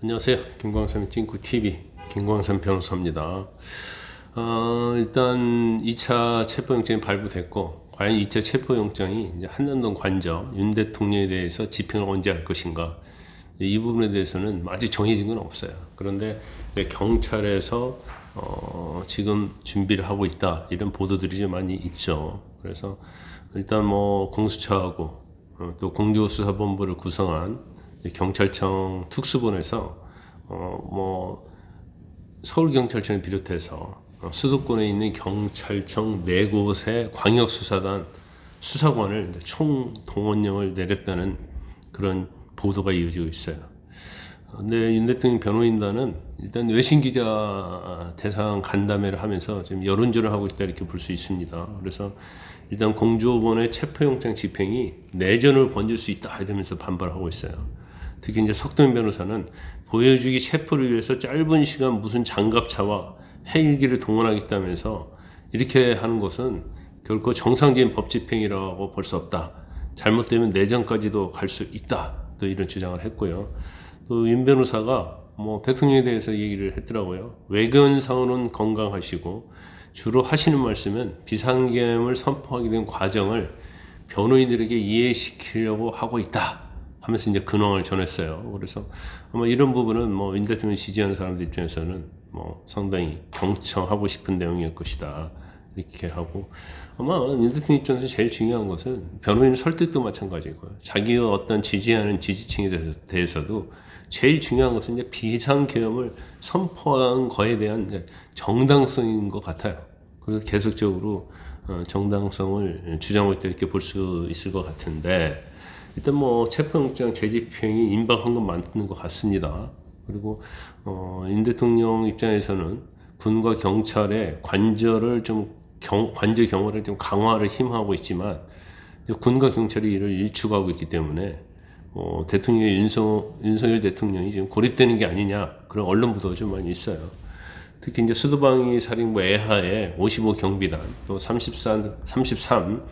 안녕하세요. 김광삼의 찡구TV 김광삼 변호사입니다. 일단 2차 체포영장이 발부됐고, 과연 2차 체포영장이 이제 한남동 관저 윤 대통령에 대해서 집행을 언제 할 것인가, 이 부분에 대해서는 아직 정해진 건 없어요. 그런데 경찰에서 지금 준비를 하고 있다, 이런 보도들이 좀 많이 있죠. 그래서 일단 뭐 공수처하고 또 공조수사본부를 구성한 경찰청 특수본에서 뭐 서울경찰청을 비롯해서 수도권에 있는 경찰청 4곳의 광역수사단 수사관을 총동원령을 내렸다는 그런 보도가 이어지고 있어요. 근데 윤 대통령 변호인단은 일단 외신기자 대상 간담회를 하면서 지금 여론전을 하고 있다, 이렇게 볼 수 있습니다. 그래서 일단 공조본의 체포영장 집행이 내전을 번질 수 있다, 이러면서 반발하고 있어요. 특히 이제 석동현 변호사는 보여주기 체포를 위해서 짧은 시간 무슨 장갑차와 헬기를 동원하겠다면서, 이렇게 하는 것은 결코 정상적인 법 집행이라고 볼 수 없다, 잘못되면 내전까지도 갈 수 있다, 또 이런 주장을 했고요. 또 윤 변호사가 뭐 대통령에 대해서 얘기를 했더라고요. 외견상으로는 건강하시고 주로 하시는 말씀은 비상계엄을 선포하게 된 과정을 변호인들에게 이해시키려고 하고 있다 하면서 이제 근황을 전했어요. 그래서 아마 이런 부분은 뭐 윤 대통령 지지하는 사람들 입장에서는 뭐 상당히 경청하고 싶은 내용일 것이다, 이렇게 하고, 아마 윤 대통령 입장에서 제일 중요한 것은 변호인 설득도 마찬가지고요. 자기가 어떤 지지하는 지지층에 대해서도 제일 중요한 것은 이제 비상계엄을 선포한 거에 대한 이제 정당성인 것 같아요. 그래서 계속적으로 정당성을 주장하고 있다, 이렇게 볼 수 있을 것 같은데, 일단 뭐 체포영장 재집행이 임박한 건 맞는 것 같습니다. 그리고 윤 대통령 입장에서는 군과 경찰의 관저 경호를 좀 강화를 힘하고 있지만, 군과 경찰이 이를 일축하고 있기 때문에 대통령의 윤석열 대통령이 지금 고립되는 게 아니냐, 그런 언론 보도가 좀 많이 있어요. 특히 이제 수도방위 사령부 애하에 55 경비단, 또 33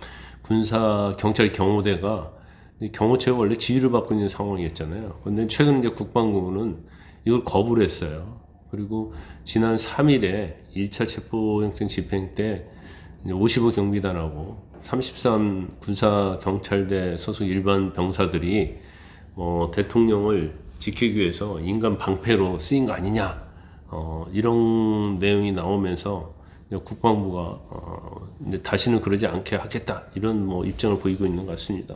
군사 경찰 경호대가 경호처가 원래 지휘를 받고 있는 상황이었잖아요. 근데 최근 이제 국방부는 이걸 거부를 했어요. 그리고 지난 3일에 1차 체포영장 집행 때 55 경비단하고 33 군사 경찰대 소속 일반 병사들이 대통령을 지키기 위해서 인간 방패로 쓰인 거 아니냐, 이런 내용이 나오면서 국방부가 다시는 그러지 않게 하겠다, 이런 뭐 입장을 보이고 있는 것 같습니다.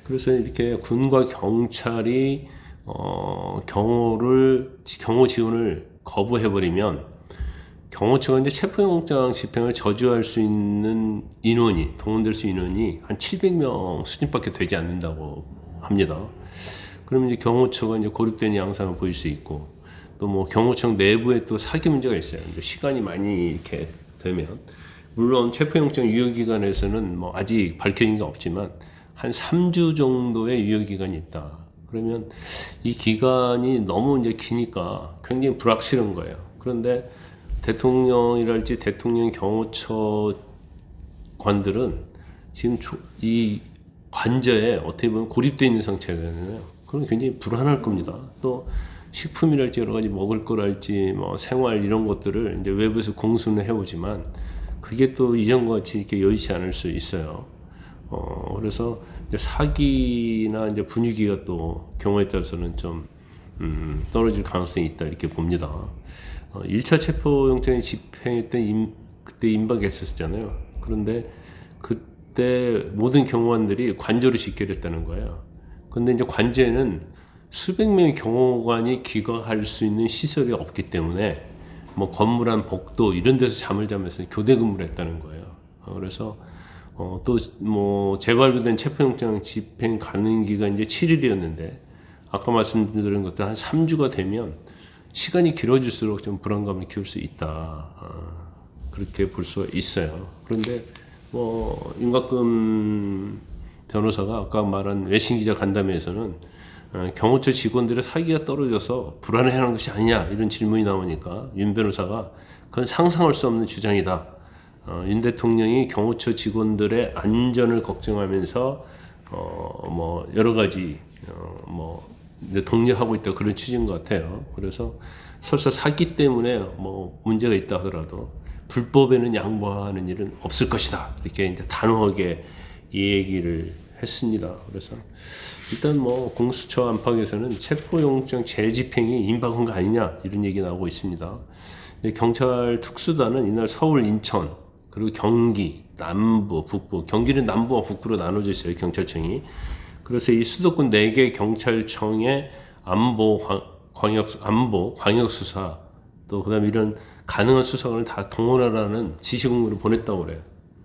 그래서 이렇게 군과 경찰이 경호 지원을 거부해버리면 경호처가 이제 체포영장 집행을 저지할 수 있는 인원이, 동원될 수 있는 인원이 한 700명 수준밖에 되지 않는다고 합니다. 그러면 이제 경호처가 이제 고립된 양상을 보일 수 있고, 또 뭐 경호청 내부에 또 사기 문제가 있어요. 시간이 많이 이렇게 되면, 물론 체포영장 유효기간에서는 뭐 아직 밝혀진 게 없지만 한 3주 정도의 유효기간이 있다. 그러면 이 기간이 너무 이제 기니까 굉장히 불확실한 거예요. 그런데 대통령이랄지 대통령 경호처 관들은 지금 이 관저에 어떻게 보면 고립되어 있는 상태잖아요. 그럼 굉장히 불안할 겁니다. 또 식품이랄지 여러 가지 먹을 거랄지 뭐 생활 이런 것들을 이제 외부에서 공수는 해오지만 그게 또 이전과 같이 이렇게 여의치 않을 수 있어요. 그래서 이제 사기나 이제 분위기가 또 경우에 따라서는 좀 떨어질 가능성이 있다, 이렇게 봅니다. 1차 체포영장이 집행했던 그때 임박했었잖아요. 그런데 그때 모든 경호관들이 관저로 집결했다는 거예요. 근데 이제 관저에는 수백 명의 경호관이 기거할 수 있는 시설이 없기 때문에 뭐 건물 안 복도 이런 데서 잠을 자면서 교대 근무를 했다는 거예요. 그래서 또 뭐 재발부된 체포영장 집행 가능 기간 이제 7일이었는데 아까 말씀드린 것들 한 3주가 되면 시간이 길어질수록 좀 불안감을 키울 수 있다, 그렇게 볼 수가 있어요. 그런데 뭐 윤곽근 변호사가 아까 말한 외신기자 간담회에서는 경호처 직원들의 사기가 떨어져서 불안해하는 것이 아니냐, 이런 질문이 나오니까 윤 변호사가 그건 상상할 수 없는 주장이다. 윤 대통령이 경호처 직원들의 안전을 걱정하면서 뭐 여러 가지 뭐 이제 독려하고 있다 그런 취지인 것 같아요. 그래서 설사 사기 때문에 뭐 문제가 있다 하더라도 불법에는 양보하는 일은 없을 것이다. 이렇게 이제 단호하게 이 얘기를 했습니다. 그래서 일단 뭐 공수처 안팎에서는 체포영장 재집행이 임박한 거 아니냐 이런 얘기 나오고 있습니다. 경찰 특수단은 이날 서울, 인천 그리고 경기, 남부, 북부, 경기는 남부와 북부로 나눠져 있어요. 경찰청이. 그래서 이 수도권 4개 경찰청의 안보 광역 수사 또 그다음에 이런 가능한 수사관을 다 동원하라는 지시공문을 보냈다고 그래요.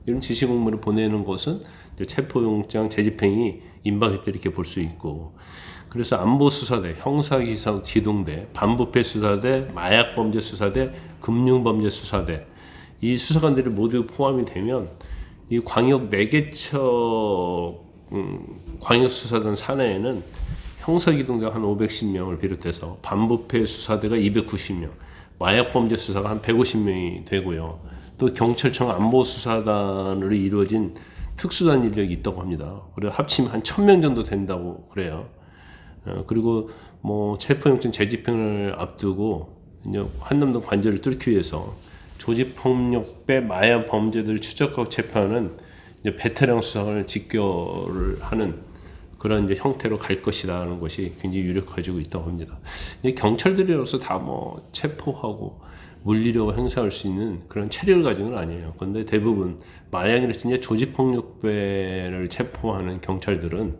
이런 지시공문을 보내는 것은 이제 체포영장 재집행이 임박했다 이렇게 볼 수 있고, 그래서 안보수사대, 형사기사기동대, 반부패수사대, 마약범죄수사대, 금융범죄수사대 이 수사관들이 모두 포함이 되면 이 광역 4개처 광역수사단 산하에는 형사기동대가 한 510명을 비롯해서 반부패 수사대가 290명, 마약범죄 수사가 한 150명이 되고요. 또 경찰청 안보수사단으로 이루어진 특수단 인력이 있다고 합니다. 그래서 합치면 한 1000명 정도 된다고 그래요. 그리고 뭐 체포영장 재집행을 앞두고 이제 한남동 관저를 뚫기 위해서 조직폭력배 마약 범죄들을 추적하고 체포하는 이제 베테랑 수사관을 직결을 하는 그런 이제 형태로 갈 것이라는 것이 굉장히 유력해지고 있다고 합니다. 경찰들로서 다 뭐 체포하고 물리력을 행사할 수 있는 그런 체력을 가진 건 아니에요. 그런데 대부분 마약이나 조직폭력배를 체포하는 경찰들은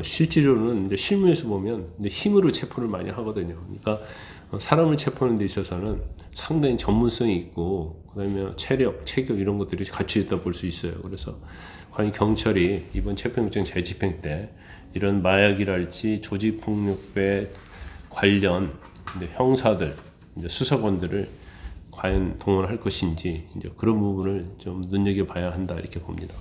실제로는 이제 실무에서 보면 이제 힘으로 체포를 많이 하거든요. 그러니까 사람을 체포하는 데 있어서는 상당히 전문성이 있고 그다음에 체력, 체격 이런 것들이 갖춰져 있다 볼 수 있어요. 그래서 과연 경찰이 이번 체포영장 재집행 때 이런 마약이랄지 조직폭력배 관련 이제 형사들, 이제 수사관들을 과연 동원할 것인지 이제 그런 부분을 좀 눈여겨봐야 한다 이렇게 봅니다.